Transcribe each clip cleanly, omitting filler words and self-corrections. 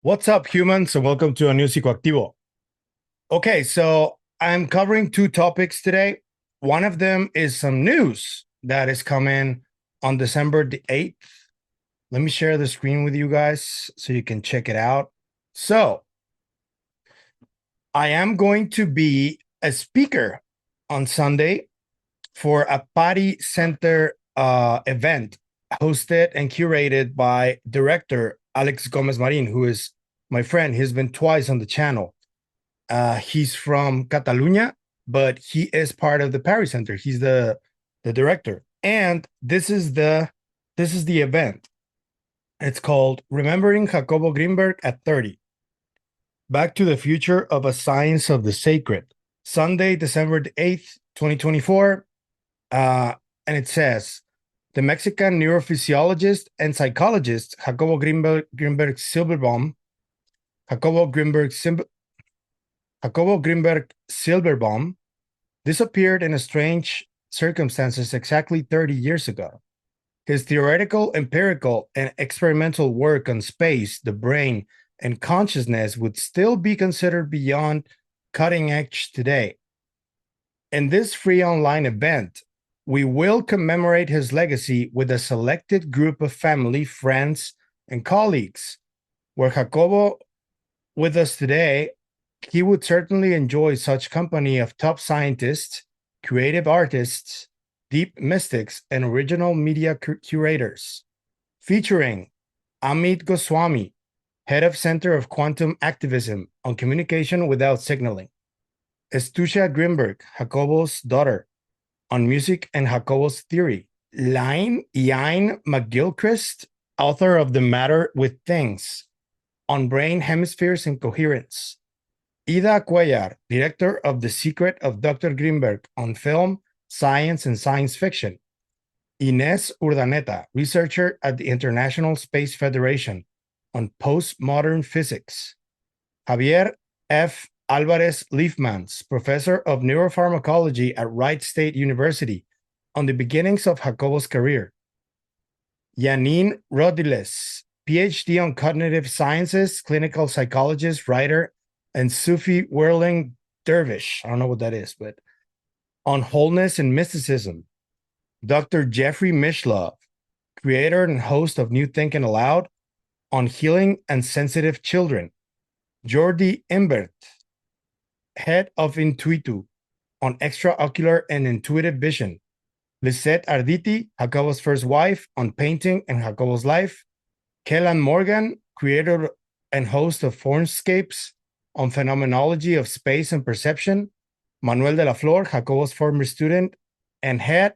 What's up, humans, and welcome to a new Psicoactivo. Okay, so I'm covering two topics today. One of them is some news that is coming on December the 8th. Let me share the screen with you guys so you can check it out. So, I am going to be a speaker on Sunday for a party center event hosted and curated by director Alex-Gómez Marin, who is my friend. He's been twice on the channel. He's from Catalunya, but he is part of the Party Center. He's the director, and this is the event. It's called "Remembering Jacobo Grinberg at 30: Back to the Future of a Science of the Sacred." Sunday, December the 8th, 2024. And it says, the Mexican neurophysiologist and psychologist Jacobo Grinberg Silberbaum disappeared in strange circumstances exactly 30 years ago. His theoretical, empirical, and experimental work on space, the brain, and consciousness would still be considered beyond cutting edge today. In this free online event, we will commemorate his legacy with a selected group of family, friends, and colleagues. Were Jacobo with us today, he would certainly enjoy such company of top scientists, creative artists, deep mystics, and original media curators. Featuring Amit Goswami, head of Center of Quantum Activism on Communication Without Signaling. Estusha Grinberg, Jacobo's daughter, on music and Jacobo's theory. Ian McGilchrist, author of The Matter with Things, on brain hemispheres and coherence. Ida Cuellar, director of The Secret of Dr. Grinberg, on film, science, and science fiction. Inés Urdaneta, researcher at the International Space Federation, on postmodern physics. Javier F. Alvarez Leifmans, professor of neuropharmacology at Wright State University, on the beginnings of Jacobo's career. Janine Rodiles, PhD on cognitive sciences, clinical psychologist, writer, and Sufi whirling dervish. I don't know what that is, but on wholeness and mysticism. Dr. Jeffrey Mishlove, creator and host of New Thinking Aloud, on healing and sensitive children. Jordi Imbert, head of Intuitu, on extraocular and intuitive vision. Lisette Arditi, Jacobo's first wife, on painting and Jacobo's life. Kellan Morgan, creator and host of Fornscapes, on phenomenology of space and perception. Manuel de la Flor, Jacobo's former student and head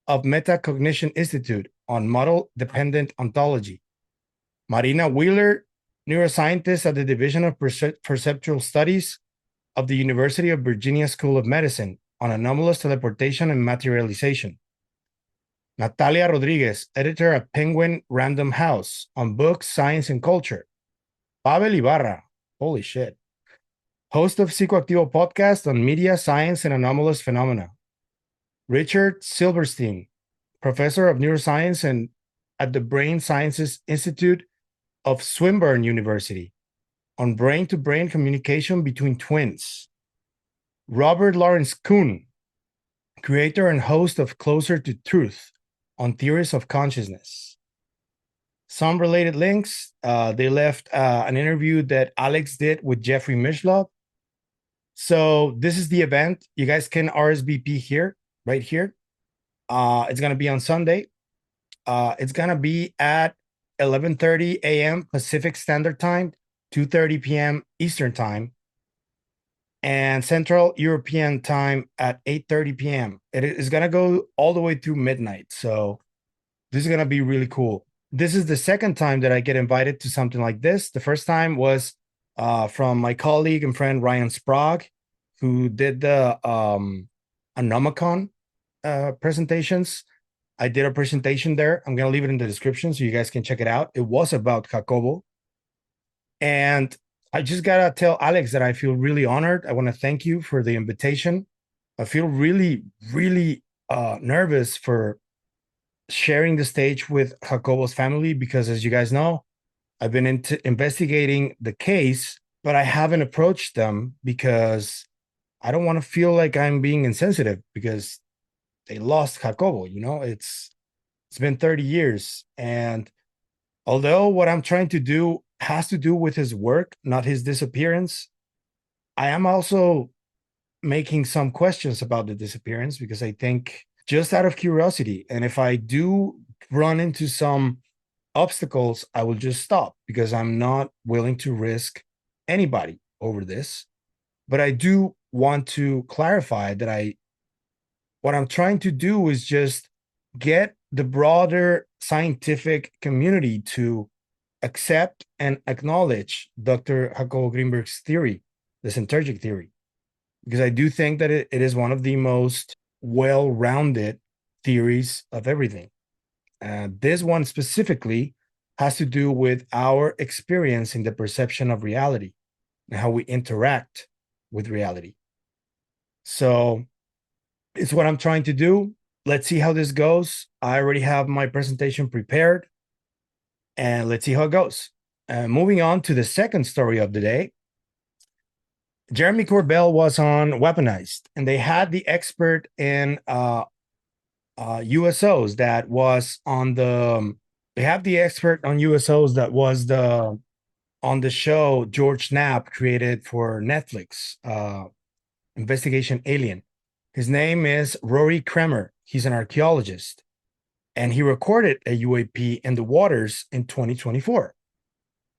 of Metacognition Institute, on model-dependent ontology. Marina Wheeler, neuroscientist at the Division of Perceptual Studies of the University of Virginia School of Medicine, on anomalous teleportation and materialization. Natalia Rodriguez, editor at Penguin Random House, on books, science, and culture. Pavel Ibarra, holy shit, host of Psicoactivo Podcast on media, science, and anomalous phenomena. Richard Silverstein, professor of neuroscience and at the Brain Sciences Institute of Swinburne University, on brain-to-brain communication between twins. Robert Lawrence Kuhn, creator and host of Closer to Truth, on theories of consciousness. Some related links, they left an interview that Alex did with Jeffrey Mishlove. So this is the event. You guys can RSVP here, right here. It's going to be on Sunday. It's going to be at 11:30 a.m. Pacific Standard Time, 2:30 p.m. Eastern Time, and Central European Time at 8:30 p.m. It is going to go all the way through midnight. So this is going to be really cool. This is the second time that I get invited to something like this. The first time was from my colleague and friend Ryan Sprague, who did the Anomicon presentations. I did a presentation there. I'm going to leave it in the description so you guys can check it out. It was about Jacobo. And I just got to tell Alex that I feel really honored. I want to thank you for the invitation. I feel really, really nervous for sharing the stage with Jacobo's family because, as you guys know, I've been investigating the case, but I haven't approached them because I don't want to feel like I'm being insensitive because they lost Jacobo. It's been 30 years. And although what I'm trying to do has to do with his work, not his disappearance, I am also making some questions about the disappearance because I think just out of curiosity, and if I do run into some obstacles, I will just stop because I'm not willing to risk anybody over this. But I do want to clarify that what I'm trying to do is just get the broader scientific community to accept and acknowledge Dr. Jacobo Grinberg's theory, the synergic theory, because I do think that it is one of the most well-rounded theories of everything. This one specifically has to do with our experience in the perception of reality and how we interact with reality. So it's what I'm trying to do. Let's see how this goes. I already have my presentation prepared, and let's see how it goes. Moving on to the second story of the day. Jeremy Corbell was on Weaponized, and they had the expert in USOs that was on they have the expert on USOs that was on the show George Knapp created for Netflix, Investigation Alien. His name is Rory Kremer. He's an archaeologist, and he recorded a UAP in the waters in 2024.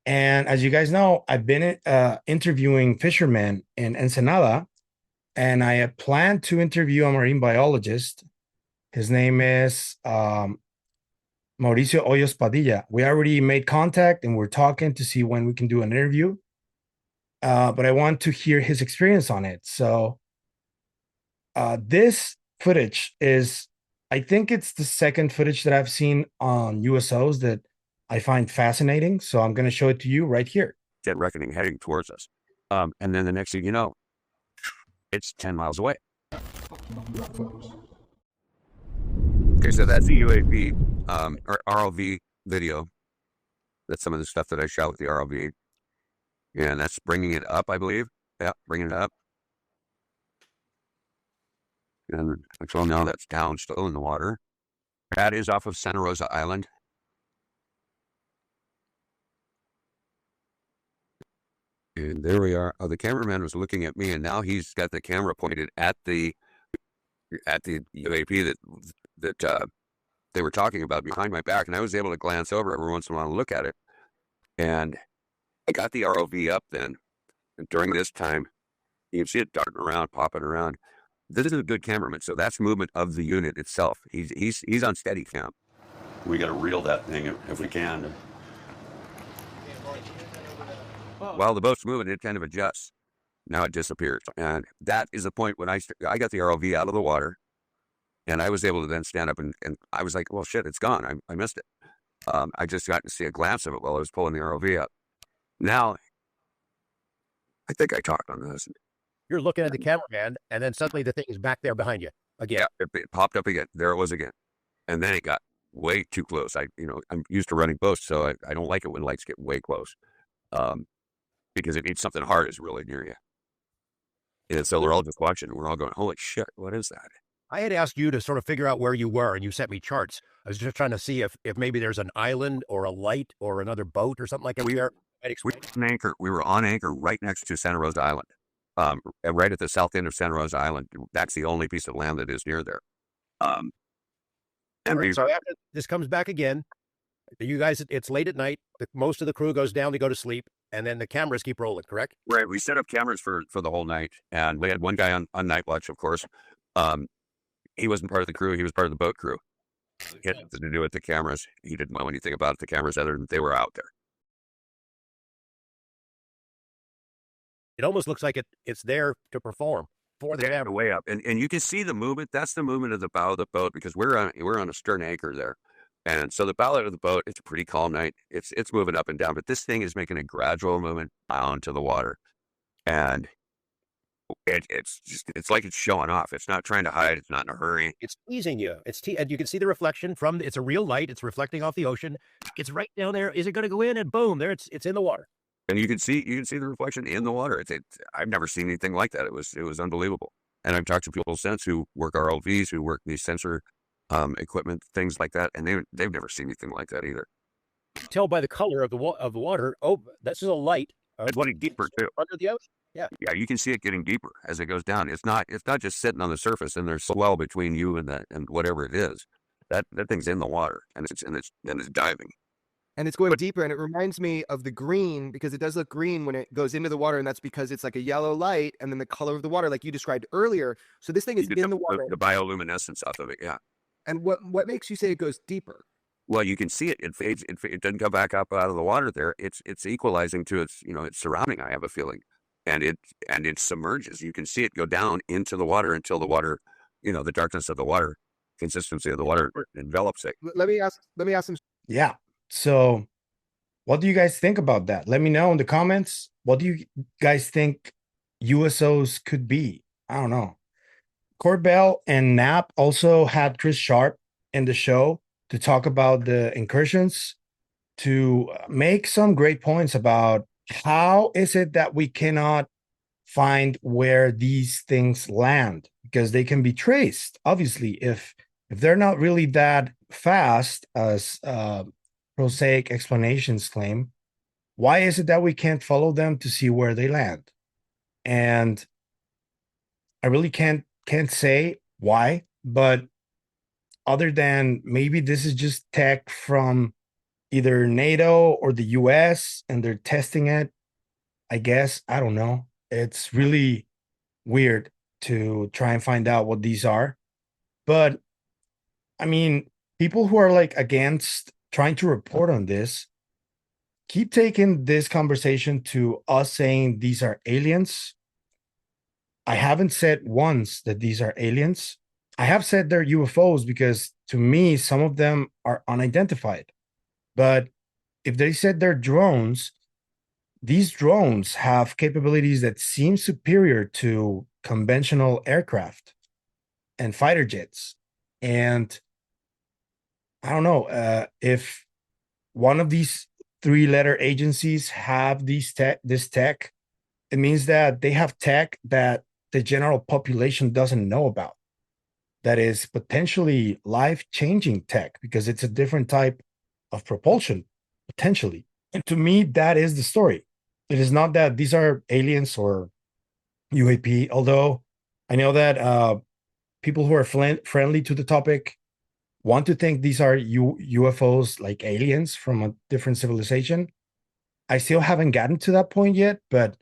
And as you guys know, I've been interviewing fishermen in Ensenada, and I have planned to interview a marine biologist. His name is Mauricio Hoyos Padilla. We already made contact, and we're talking to see when we can do an interview. But I want to hear his experience on it. So this footage is, I think it's the second footage that I've seen on USOs that I find fascinating. So I'm going to show it to you right here. Dead reckoning heading towards us. And then the next thing you know, it's 10 miles away. Okay, so that's the UAV or ROV video. That's some of the stuff that I shot with the ROV. And that's bringing it up, I believe. Yeah, bringing it up. And so now that's down still in the water. That is off of Santa Rosa Island. And there we are. Oh, the cameraman was looking at me, and now he's got the camera pointed at the UAP that they were talking about behind my back, and I was able to glance over every once in a while and look at it. And I got the ROV up then, and during this time, you can see it darting around, popping around. This is a good cameraman, so that's movement of the unit itself. He's on steady cam. We got to reel that thing if we can. While the boat's moving, it kind of adjusts. Now it disappears. And that is the point when I got the ROV out of the water, and I was able to then stand up, and I was like, well, shit, it's gone. I missed it. I just got to see a glance of it while I was pulling the ROV up. Now, I think I talked on this. You're looking at the cameraman, and then suddenly the thing is back there behind you again. Yeah, it popped up again. There it was again. And then it got way too close. I'm used to running boats, so I don't like it when lights get way close. Because it means something hard is really near you. And so we're all just watching, and we're all going, holy shit, what is that? I had asked you to sort of figure out where you were, and you sent me charts. I was just trying to see if maybe there's an island or a light or another boat or something like that. We were on anchor right next to Santa Rosa Island. Right at the south end of Santa Rosa Island. That's the only piece of land that is near there. So after this comes back again, you guys, it's late at night. Most of the crew goes down to go to sleep, and then the cameras keep rolling, correct? Right. We set up cameras for the whole night, and we had one guy on night watch, of course. He wasn't part of the crew. He was part of the boat crew. He had nothing to do with the cameras. He didn't know anything about the cameras other than they were out there. It almost looks like it's there to perform for the camera. Way up, and you can see the movement. That's the movement of the bow of the boat because we're on a stern anchor there, and so the bow of the boat. It's a pretty calm night. It's moving up and down, but this thing is making a gradual movement down to the water, and It's like it's showing off. It's not trying to hide. It's not in a hurry. It's teasing you. And you can see the reflection from. It's a real light. It's reflecting off the ocean. It's right down there. Is it going to go in? And boom, there it's in the water. And you can see the reflection in the water. I've never seen anything like that. It was unbelievable. And I've talked to people since who work ROVs, who work these sensor equipment, things like that, and they've never seen anything like that either. Tell by the color of the water. Oh, this is a light. It's getting deeper too. Under the ocean. Yeah. Yeah, you can see it getting deeper as it goes down. It's not just sitting on the surface and there's swell between you and whatever it is. That thing's in the water and it's diving. And it's going deeper, and it reminds me of the green, because it does look green when it goes into the water, and that's because it's like a yellow light, and then the color of the water, like you described earlier. So this thing is in the water. The bioluminescence off of it, yeah. And what makes you say it goes deeper? Well, you can see it. It fades. It doesn't come back up out of the water there. It's equalizing to its surrounding, I have a feeling. And it submerges. You can see it go down into the water until the water, the darkness of the water, consistency of the water envelops it. Let me ask them. Yeah. So what do you guys think about that? Let me know in the comments. What do you guys think USOs could be? I don't know. Corbell and Knapp also had Chris Sharp in the show to talk about the incursions, to make some great points about how is it that we cannot find where these things land, because they can be traced. Obviously, if they're not really that fast as prosaic explanations claim, why is it that we can't follow them to see where they land? And I really can't say why, but other than maybe this is just tech from either NATO or the US and they're testing it, I guess. I don't know. It's really weird to try and find out what these are. But I mean, people who are like against trying to report on this keep taking this conversation to us saying these are aliens. I haven't said once that these are aliens. I have said they're UFOs because to me, some of them are unidentified. But if they said they're drones, these drones have capabilities that seem superior to conventional aircraft and fighter jets. And I don't know if one of these three-letter agencies have this tech, it means that they have tech that the general population doesn't know about. That is potentially life-changing tech because it's a different type of propulsion, potentially. And to me, that is the story. It is not that these are aliens or UAP, although I know that people who are friendly to the topic want to think these are UFOs, like aliens from a different civilization. I still haven't gotten to that point yet, but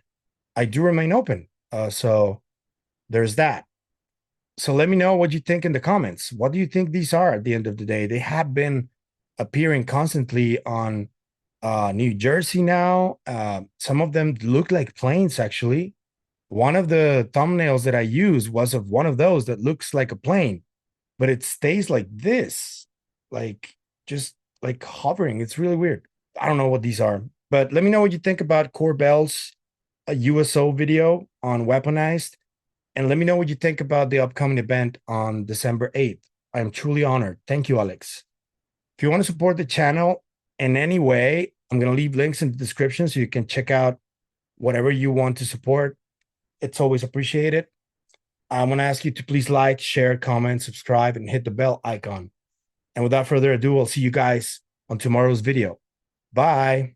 I do remain open. So there's that. So let me know what you think in the comments. What do you think these are at the end of the day? They have been appearing constantly on New Jersey now. Some of them look like planes, actually. One of the thumbnails that I used was of one of those that looks like a plane, but it stays like this, like just like hovering. It's really weird. I don't know what these are, but let me know what you think about Corbell's USO video on Weaponized. And let me know what you think about the upcoming event on December 8th. I am truly honored. Thank you, Alex. If you want to support the channel in any way, I'm going to leave links in the description so you can check out whatever you want to support. It's always appreciated. I want to ask you to please like, share, comment, subscribe, and hit the bell icon. And without further ado, I'll see you guys on tomorrow's video. Bye.